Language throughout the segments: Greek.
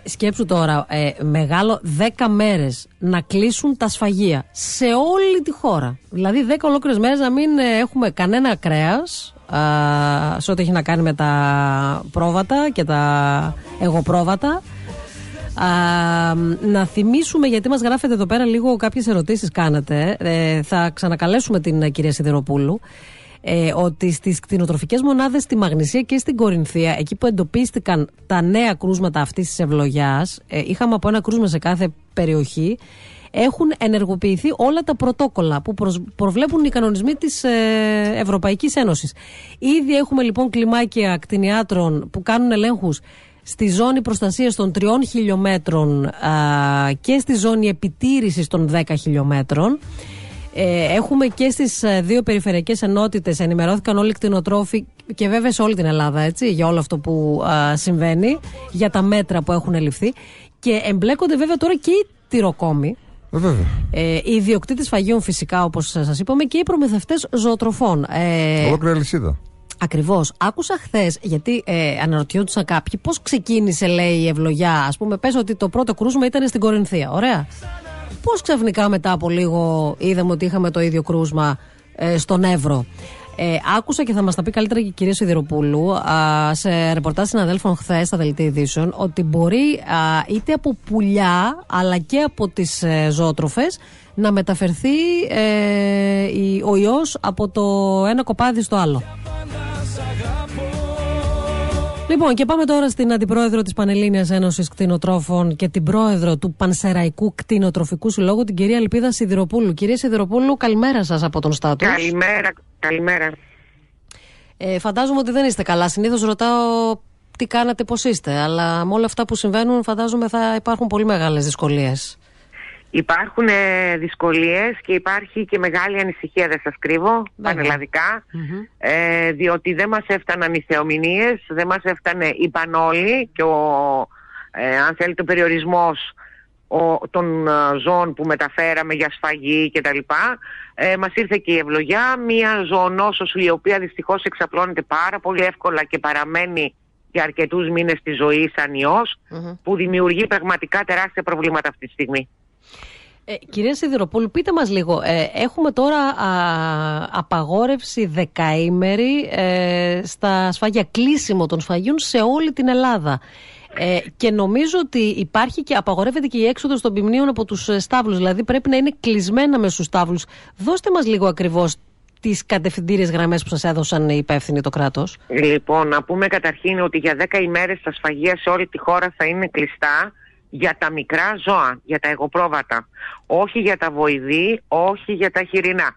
Σκέψου τώρα, μεγάλο 10 μέρες να κλείσουν τα σφαγεία σε όλη τη χώρα. Δηλαδή 10 ολόκληρες μέρες να μην έχουμε κανένα κρέας σε ό,τι έχει να κάνει με τα πρόβατα και τα εγωπρόβατα. Να θυμίσουμε, γιατί μας γράφετε εδώ πέρα λίγο κάποιες ερωτήσεις κάνετε, θα ξανακαλέσουμε την κυρία Σιδηροπούλου, ότι στις κτηνοτροφικές μονάδες στη Μαγνησία και στην Κορινθία, εκεί που εντοπίστηκαν τα νέα κρούσματα αυτής της ευλογιάς, είχαμε από ένα κρούσμα σε κάθε περιοχή, έχουν ενεργοποιηθεί όλα τα πρωτόκολλα που προβλέπουν οι κανονισμοί της Ευρωπαϊκής Ένωσης. Ήδη έχουμε λοιπόν κλιμάκια κτηνιάτρων που κάνουν ελέγχους στη ζώνη προστασίας των 3 χιλιόμετρων και στη ζώνη επιτήρησης των 10 χιλιόμετρων. Έχουμε και στις 2 περιφερειακές ενότητες, ενημερώθηκαν όλοι οι κτηνοτρόφοι και βέβαια σε όλη την Ελλάδα, έτσι, για όλο αυτό που συμβαίνει, για τα μέτρα που έχουν ληφθεί, και εμπλέκονται βέβαια τώρα και οι τυροκόμοι, οι ιδιοκτήτες σφαγείων φυσικά, όπως σας είπαμε, και οι προμηθευτές ζωοτροφών. Ολόκληρη αλυσίδα. Ακριβώς. Άκουσα χθες, γιατί αναρωτιόντουσαν κάποιοι πώς ξεκίνησε, λέει, η ευλογιά. Ας πούμε, πες ότι το πρώτο κρούσμα ήταν στην Κορινθία. Ωραία. Πώς ξαφνικά μετά από λίγο είδαμε ότι είχαμε το ίδιο κρούσμα στον Εύρο. Άκουσα, και θα μας τα πει καλύτερα και η κυρία Σιδηροπούλου, σε ρεπορτάζ συναδέλφων χθες στα δελτία ειδήσεων, ότι μπορεί είτε από πουλιά αλλά και από τις ζωότροφες να μεταφερθεί ο ιός από το ένα κοπάδι στο άλλο. Λοιπόν, και πάμε τώρα στην Αντιπρόεδρο της Πανελλήνιας Ένωσης Κτηνοτρόφων και την Πρόεδρο του Πανσεραϊκού Κτηνοτροφικού Συλλόγου, την κυρία Ελπίδα Σιδηροπούλου. Κυρία Σιδηροπούλου, καλημέρα σας από τον Στάτους. Καλημέρα. Φαντάζομαι ότι δεν είστε καλά. Συνήθως ρωτάω τι κάνατε, πώς είστε, αλλά με όλα αυτά που συμβαίνουν φαντάζομαι θα υπάρχουν πολύ μεγάλες δυσκολίες. Υπάρχουν δυσκολίες και υπάρχει και μεγάλη ανησυχία, δεν σας κρύβω, πανελλαδικά, διότι δεν μας έφταναν οι θεομηνίες, δεν μας έφτανε η πανόλη και αν θέλετε ο περιορισμός των ζώων που μεταφέραμε για σφαγή κτλ. Μας ήρθε και η ευλογιά, μια ζωονόσος η οποία δυστυχώς εξαπλώνεται πάρα πολύ εύκολα και παραμένει για αρκετούς μήνες στη ζωή σαν ιός, που δημιουργεί πραγματικά τεράστια προβλήματα αυτή τη στιγμή. Κυρία Σιδηροπούλου, πείτε μας λίγο, έχουμε τώρα απαγόρευση 10ημερη στα σφαγεία, κλείσιμο των σφαγείων σε όλη την Ελλάδα. Και νομίζω ότι υπάρχει και απαγορεύεται και η έξοδος των ποιμνίων από τους στάβλους, δηλαδή πρέπει να είναι κλεισμένα μες στους στάβλους. Δώστε μας λίγο ακριβώς τις κατευθυντήριες γραμμές που σας έδωσαν οι υπεύθυνοι, το κράτος. Λοιπόν, να πούμε καταρχήν ότι για 10 ημέρες τα σφαγεία σε όλη τη χώρα θα είναι κλειστά για τα μικρά ζώα, για τα εγωπρόβατα. Όχι για τα βοηδή, όχι για τα χοιρινά.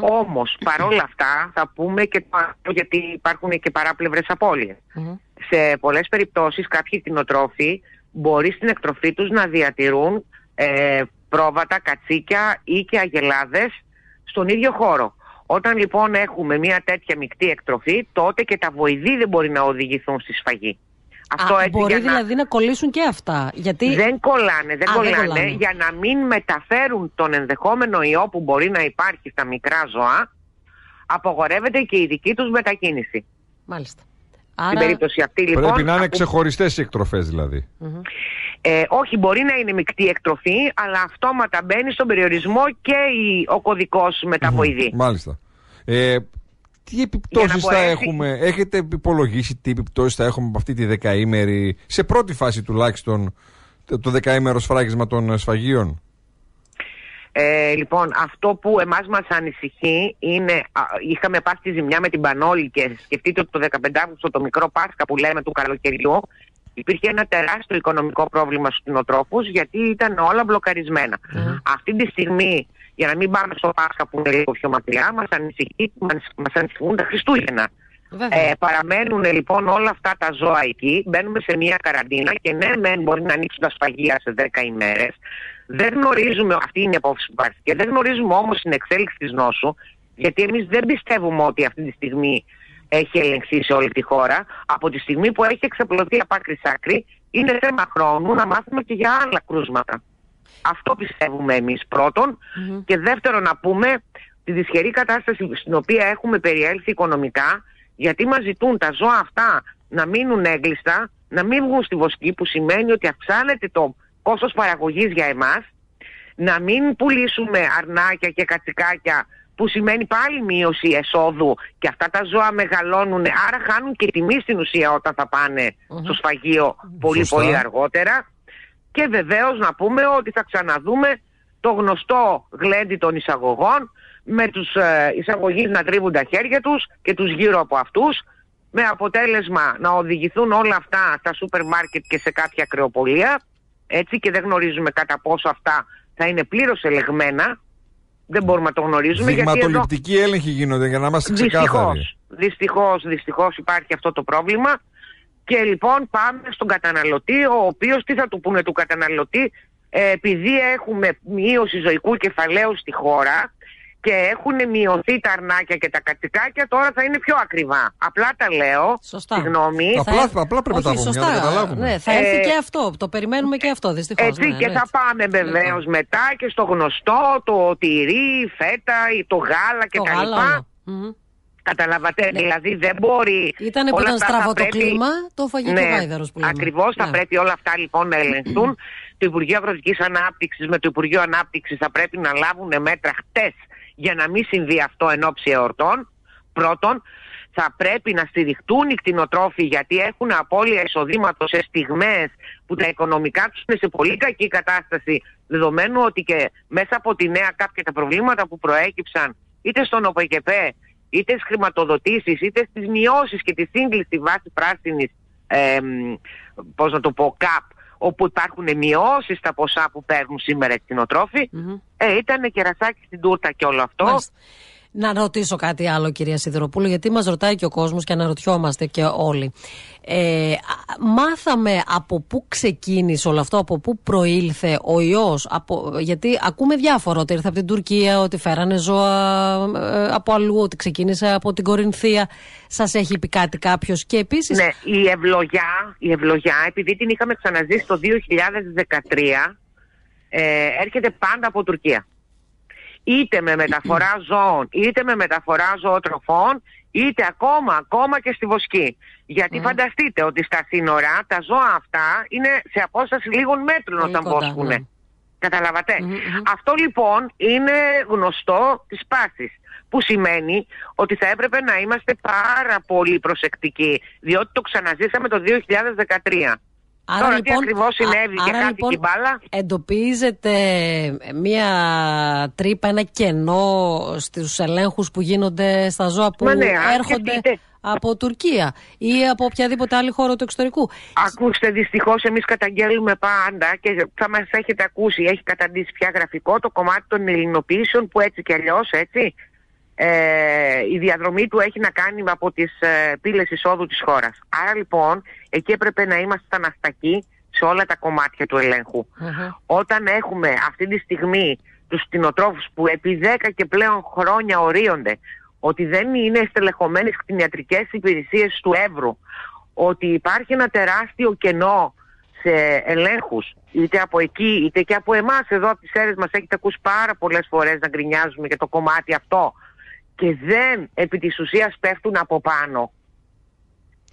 Όμως, παρόλα αυτά, θα πούμε και γιατί υπάρχουν και παράπλευρες απώλειες. Σε πολλές περιπτώσεις, κάποιοι κτηνοτρόφοι μπορεί στην εκτροφή τους να διατηρούν πρόβατα, κατσίκια ή και αγελάδες στον ίδιο χώρο. Όταν λοιπόν έχουμε μια τέτοια μεικτή εκτροφή, τότε και τα βοηδή δεν μπορεί να οδηγηθούν στη σφαγή. Αυτό έτσι μπορεί δηλαδή να κολλήσουν και αυτά. Γιατί δεν κολλάνε για να μην μεταφέρουν τον ενδεχόμενο ιό που μπορεί να υπάρχει στα μικρά ζώα. Απογορεύεται και η δική τους μετακίνηση. Μάλιστα. Στην περίπτωση αυτή λοιπόν πρέπει να είναι ξεχωριστές οι εκτροφές δηλαδή. Όχι, μπορεί να είναι μεικτή εκτροφή, αλλά αυτόματα μπαίνει στον περιορισμό και ο κωδικός με τα βοηδή. Μάλιστα. Τι επιπτώσεις θα έχουμε, έχετε υπολογίσει τι επιπτώσεις θα έχουμε από αυτή τη 10ημερη, σε πρώτη φάση τουλάχιστον, το 10ημερο σφράγισμα των σφαγείων? Λοιπόν, αυτό που εμάς μας ανησυχεί είναι, είχαμε πάσει τη ζημιά με την πανόλη και σκεφτείτε ότι το 15 Αύγουστο, το μικρό Πάσχα που λέμε του καλοκαιριού, υπήρχε ένα τεράστιο οικονομικό πρόβλημα στους κτηνοτρόφους, γιατί ήταν όλα μπλοκαρισμένα. Αυτή τη στιγμή, για να μην πάμε στο Πάσχα που είναι λίγο πιο μακριά, μας ανησυχούν τα Χριστούγεννα. Παραμένουν λοιπόν όλα αυτά τα ζώα εκεί, μπαίνουμε σε μια καραντίνα και ναι, μπορεί να ανοίξουν τα σφαγεία σε 10 ημέρες. Δεν γνωρίζουμε, αυτή είναι η απόφαση που υπάρχει, και δεν γνωρίζουμε όμως την εξέλιξη της νόσου, γιατί εμείς δεν πιστεύουμε ότι αυτή τη στιγμή έχει ελεγχθεί σε όλη τη χώρα. Από τη στιγμή που έχει εξαπλωθεί από άκρη σ' άκρη, είναι θέμα χρόνου να μάθουμε και για άλλα κρούσματα. Αυτό πιστεύουμε εμείς πρώτον. Και δεύτερον, να πούμε τη δυσχερή κατάσταση στην οποία έχουμε περιέλθει οικονομικά, γιατί μας ζητούν τα ζώα αυτά να μείνουν έγκλειστα να μην βγουν στη βοσκή, που σημαίνει ότι αυξάνεται το κόστος παραγωγής για εμάς, να μην πουλήσουμε αρνάκια και κατσικάκια, που σημαίνει πάλι μείωση εσόδου, και αυτά τα ζώα μεγαλώνουν, άρα χάνουν και τιμή στην ουσία όταν θα πάνε στο σφαγείο πολύ αργότερα. Και βεβαίως να πούμε ότι θα ξαναδούμε το γνωστό γλέντι των εισαγωγών, με τους εισαγωγείς να τρίβουν τα χέρια τους και τους γύρω από αυτούς, με αποτέλεσμα να οδηγηθούν όλα αυτά στα σούπερ μάρκετ και σε κάποια κρεοπολία, έτσι, και δεν γνωρίζουμε κατά πόσο αυτά θα είναι πλήρως ελεγμένα. Δεν μπορούμε να το γνωρίζουμε. Δειγματοληπτικοί έλεγχοι γίνονται, για να είμαστε ξεκάθαροι. Δυστυχώς υπάρχει αυτό το πρόβλημα. Και λοιπόν πάμε στον καταναλωτή, ο οποίος, τι θα του πούνε του καταναλωτή, επειδή έχουμε μείωση ζωικού κεφαλαίου στη χώρα και έχουν μειωθεί τα αρνάκια και τα κατσικάκια, τώρα θα είναι πιο ακριβά. Απλά τα λέω. Σωστά. Συγγνώμη. Απλά πρέπει να τα πούμε για να καταλάβουμε. Ναι, θα έρθει και αυτό. Το περιμένουμε και αυτό, δυστυχώς. Έτσι, και θα πάμε βεβαίως μετά και στο γνωστό, το τυρί, φέτα, το γάλα κτλ. Καταλαβαίνετε, δηλαδή δεν μπορεί. Ήταν που ήταν στραβό το κλίμα, το φαγητό γάιδαρος που λέμε. Ακριβώς, θα πρέπει όλα αυτά λοιπόν να ελεγχθούν. Το Υπουργείο Αγροτικής Ανάπτυξης με το Υπουργείο Ανάπτυξης θα πρέπει να λάβουν μέτρα χτες για να μην συμβεί αυτό εν ώψη εορτών. Πρώτον, θα πρέπει να στηριχτούν οι κτηνοτρόφοι, γιατί έχουν απώλεια εισοδήματος σε στιγμές που τα οικονομικά τους είναι σε πολύ κακή κατάσταση, δεδομένου ότι και μέσα από τη νέα κάποια τα προβλήματα που προέκυψαν είτε στον ΟΠΕΚΕΠΕ, είτε στις χρηματοδοτήσεις, είτε στις μειώσεις και τη σύγκληση βάση πράσινης, ΚΑΠ, όπου υπάρχουν μειώσεις στα ποσά που παίρνουν σήμερα οι κτηνοτρόφοι, ήταν κερασάκι στην τούρτα και όλο αυτό. Μάλιστα. Να ρωτήσω κάτι άλλο, κυρία Σιδηροπούλου, γιατί μας ρωτάει και ο κόσμος και αναρωτιόμαστε και όλοι. Μάθαμε από πού ξεκίνησε όλο αυτό, από πού προήλθε ο ιός, γιατί ακούμε διάφορα, ότι ήρθε από την Τουρκία, ότι φέρανε ζώα από αλλού, ότι ξεκίνησε από την Κορινθία. Σας έχει πει κάτι κάποιος? Και επίσης... Ναι, η ευλογιά, επειδή την είχαμε ξαναζήσει το 2013, έρχεται πάντα από Τουρκία. Είτε με μεταφορά ζώων, είτε με μεταφορά ζωοτροφών, είτε ακόμα και στη βοσκή. Γιατί φανταστείτε ότι στα σύνορα τα ζώα αυτά είναι σε απόσταση λίγων μέτρων όταν βόσκουνε. Καταλαβατε. Αυτό λοιπόν είναι γνωστό της πάσης. Που σημαίνει ότι θα έπρεπε να είμαστε πάρα πολύ προσεκτικοί, διότι το ξαναζήσαμε το 2013. Άρα, τώρα λοιπόν, τι ακριβώς συνέβη και κάτι λοιπόν, την μπάλα. Εντοπίζεται μία τρύπα, ένα κενό στους ελέγχους που γίνονται στα ζώα που έρχονται από Τουρκία ή από οποιαδήποτε άλλη χώρα του εξωτερικού? Ακούστε, δυστυχώς εμείς καταγγέλουμε πάντα και θα μας έχετε ακούσει, έχει καταντήσει πια γραφικό το κομμάτι των ελληνοποιήσεων, που έτσι κι αλλιώς, έτσι, η διαδρομή του έχει να κάνει από τις πύλες εισόδου της χώρας. Άρα λοιπόν εκεί έπρεπε να είμαστε αστακοί σε όλα τα κομμάτια του ελέγχου. Όταν έχουμε αυτή τη στιγμή τους κτηνοτρόφους που επί 10 και πλέον χρόνια ορίονται ότι δεν είναι στελεχωμένες κτηνιατρικές υπηρεσίες του Εύρου, ότι υπάρχει ένα τεράστιο κενό σε ελέγχους, είτε από εκεί είτε και από εμάς εδώ από τις Σέρρες, μας έχετε ακούσει πάρα πολλές φορές να γκρινιάζουμε για το κομμάτι αυτό, και δεν επί της ουσίας πέφτουν από πάνω.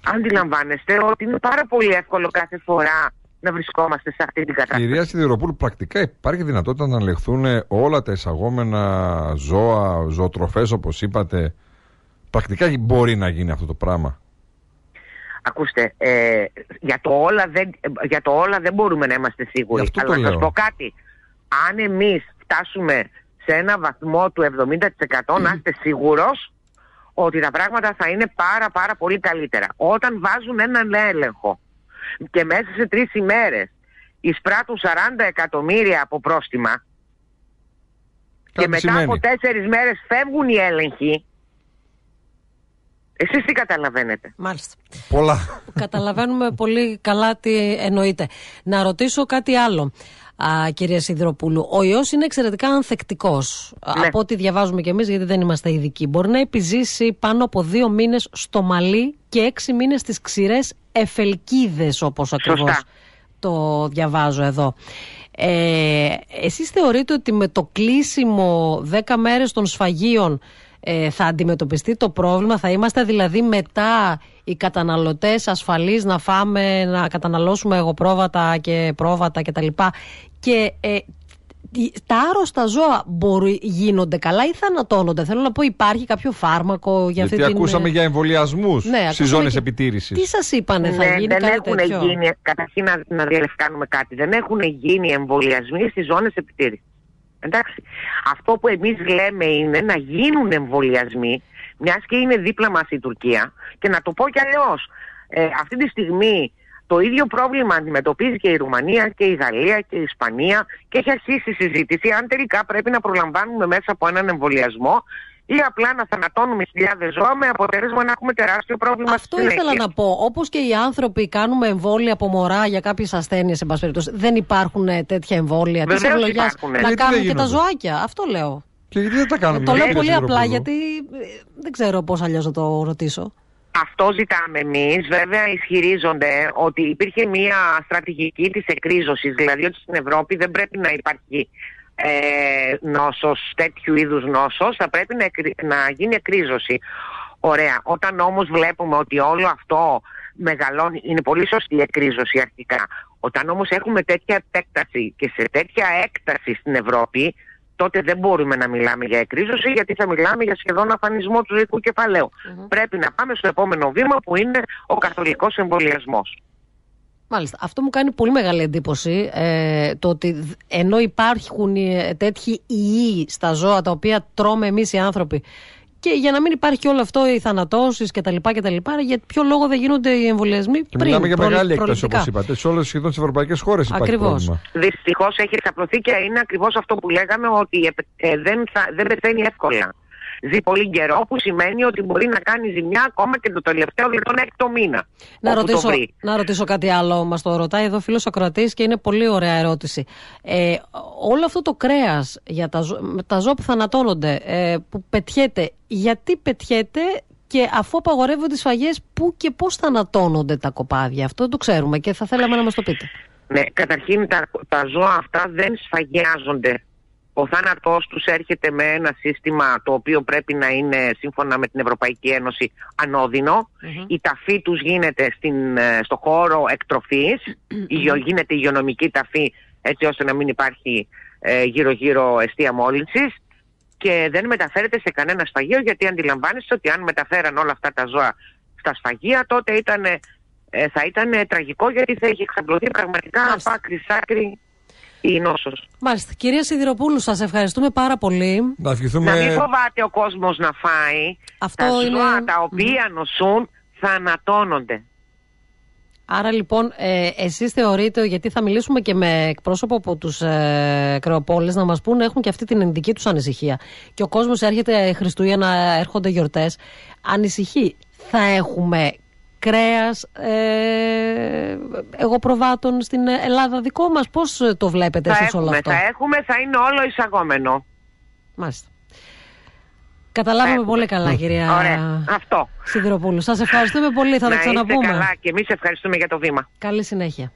Αντιλαμβάνεστε ότι είναι πάρα πολύ εύκολο κάθε φορά να βρισκόμαστε σε αυτή την κατάσταση. Κυρία Σιδηροπούλου, πρακτικά υπάρχει δυνατότητα να ελεγχθούν όλα τα εισαγόμενα ζώα, ζωοτροφές όπως είπατε? Πρακτικά μπορεί να γίνει αυτό το πράγμα? Ακούστε, για το όλα δεν μπορούμε να είμαστε σίγουροι. Αλλά να σας πω κάτι. Αν εμείς φτάσουμε σε ένα βαθμό του 70%, να είστε σίγουρος ότι τα πράγματα θα είναι πάρα πολύ καλύτερα. Όταν βάζουν έναν έλεγχο και μέσα σε 3 ημέρες εισπράττουν 40 εκατομμύρια από πρόστιμα και μετά από 4 μέρες φεύγουν οι έλεγχοι, εσείς τι καταλαβαίνετε? Μάλιστα. Πολλά. Καταλαβαίνουμε πολύ καλά τι εννοείται. Να ρωτήσω κάτι άλλο, κυρία Σιδηροπούλου. Ο ιός είναι εξαιρετικά ανθεκτικός. Ναι. Από ό,τι διαβάζουμε κι εμείς, γιατί δεν είμαστε ειδικοί. Μπορεί να επιζήσει πάνω από 2 μήνες στο μαλλί και 6 μήνες στις ξηρές εφελκίδες, όπως ακριβώς το διαβάζω εδώ. Εσείς θεωρείτε ότι με το κλείσιμο 10 μέρες των σφαγείων θα αντιμετωπιστεί το πρόβλημα? Θα είμαστε δηλαδή μετά οι καταναλωτές ασφαλείς να φάμε, να καταναλώσουμε εγωπρόβατα και πρόβατα κτλ. Και τα άρρωστα ζώα γίνονται καλά ή θανατώνονται? Θέλω να πω, υπάρχει κάποιο φάρμακο για αυτή την... Γιατί ακούσαμε για εμβολιασμούς στις ζώνες επιτήρησης. Τι σας είπανε, θα γίνει δεν κάτι έχουν τέτοιο? γίνει, καταρχήν να διαλευκάνουμε κάτι. Δεν έχουν γίνει εμβολιασμοί στις ζώνες επιτήρησης. Εντάξει. Αυτό που εμείς λέμε είναι να γίνουν εμβολιασμοί, μιας και είναι δίπλα μας η Τουρκία. Και να το πω κι αλλιώς, αυτή τη στιγμή το ίδιο πρόβλημα αντιμετωπίζει και η Ρουμανία και η Γαλλία και η Ισπανία, και έχει αρχίσει η συζήτηση αν τελικά πρέπει να προλαμβάνουμε μέσα από έναν εμβολιασμό ή απλά να θανατώνουμε χιλιάδες ζώα με αποτέλεσμα να έχουμε τεράστιο πρόβλημα. Αυτό ήθελα να πω. Όπως και οι άνθρωποι κάνουμε εμβόλια από μωρά για κάποιες ασθένειες, εν πάση περιπτώσει, δεν υπάρχουν τέτοια εμβόλια της ευλογιάς να κάνουν και τα ζωάκια? Αυτό λέω. Και γιατί δεν τα κάνουμε? Το λέω πολύ απλά, γιατί δεν ξέρω πώς αλλιώς να το ρωτήσω. Αυτό ζητάμε εμείς. Βέβαια ισχυρίζονται ότι υπήρχε μια στρατηγική της εκρίζωσης, δηλαδή ότι στην Ευρώπη δεν πρέπει να υπάρχει νόσος, τέτοιου είδους νόσος, θα πρέπει να γίνει εκρίζωση. Ωραία. Όταν όμως βλέπουμε ότι όλο αυτό μεγαλώνει, είναι πολύ σωστή η εκρίζωση αρχικά. Όταν όμως έχουμε τέτοια επέκταση και σε τέτοια έκταση στην Ευρώπη, τότε δεν μπορούμε να μιλάμε για εκρίζωση, γιατί θα μιλάμε για σχεδόν αφανισμό του ζωικού κεφαλαίου. Πρέπει να πάμε στο επόμενο βήμα, που είναι ο καθολικός εμβολιασμός. Μάλιστα. Αυτό μου κάνει πολύ μεγάλη εντύπωση, το ότι ενώ υπάρχουν τέτοιοι ιοί στα ζώα τα οποία τρώμε εμείς οι άνθρωποι, και για να μην υπάρχει όλο αυτό, οι θανατώσεις κτλ. Για ποιο λόγο δεν γίνονται οι εμβολιασμοί και πριν? Μιλάμε για μεγάλη έκταση, όπως είπατε. Σε όλες σχεδόν τις ευρωπαϊκές χώρες υπάρχει πρόβλημα. Δυστυχώς έχει εξαπλωθεί και είναι ακριβώς αυτό που λέγαμε, ότι δεν πεθαίνει εύκολα. Ζει πολύ καιρό, που σημαίνει ότι μπορεί να κάνει ζημιά ακόμα και το τελευταίο, δηλαδή τον έκτο μήνα. Να ρωτήσω κάτι άλλο. Μας το ρωτάει εδώ φίλος ακροατής και είναι πολύ ωραία ερώτηση. Όλο αυτό το κρέας για τα ζώα που θανατώνονται, που πετιέται, γιατί πετιέται, και αφού απαγορεύονται τις σφαγές, πού και πώς θανατώνονται τα κοπάδια? Αυτό το ξέρουμε και θα θέλαμε να μας το πείτε. Ναι, καταρχήν τα ζώα αυτά δεν σφαγιάζονται. Ο θάνατός τους έρχεται με ένα σύστημα το οποίο πρέπει να είναι, σύμφωνα με την Ευρωπαϊκή Ένωση, ανώδυνο. Η ταφή τους γίνεται στο χώρο εκτροφής, γίνεται υγειονομική ταφή, έτσι ώστε να μην υπάρχει γύρω-γύρω εστία μόλυνσης, και δεν μεταφέρεται σε κανένα σφαγείο, γιατί αντιλαμβάνεστε ότι αν μεταφέραν όλα αυτά τα ζώα στα σφαγεία, τότε θα ήταν τραγικό, γιατί θα είχε εξαπλωθεί πραγματικά από άκρη σ' άκρη η νόσος. Μάλιστα. Κυρία Σιδηροπούλου, σας ευχαριστούμε πάρα πολύ. Να μην φοβάται ο κόσμος να φάει. Αυτό τα ζώα τα οποία νοσούν θανατώνονται. Άρα λοιπόν εσείς θεωρείτε, γιατί θα μιλήσουμε και με εκπρόσωπο από τους κρεοπόλες να μας πούν, έχουν και αυτή την δική τους ανησυχία. Και ο κόσμος έρχεται Χριστούγεννα, έρχονται γιορτές, ανησυχεί. Θα έχουμε κρέας εγωπροβάτων στην Ελλάδα δικό μας? Πώς το βλέπετε εσείς όλο αυτό? Θα είναι όλο εισαγόμενο. Μάλιστα. Καταλάβαμε πολύ καλά, κυρία Σιδηροπούλου. Σας ευχαριστούμε πολύ. Θα τα ξαναπούμε. Καλά, και εμείς ευχαριστούμε για το βήμα. Καλή συνέχεια.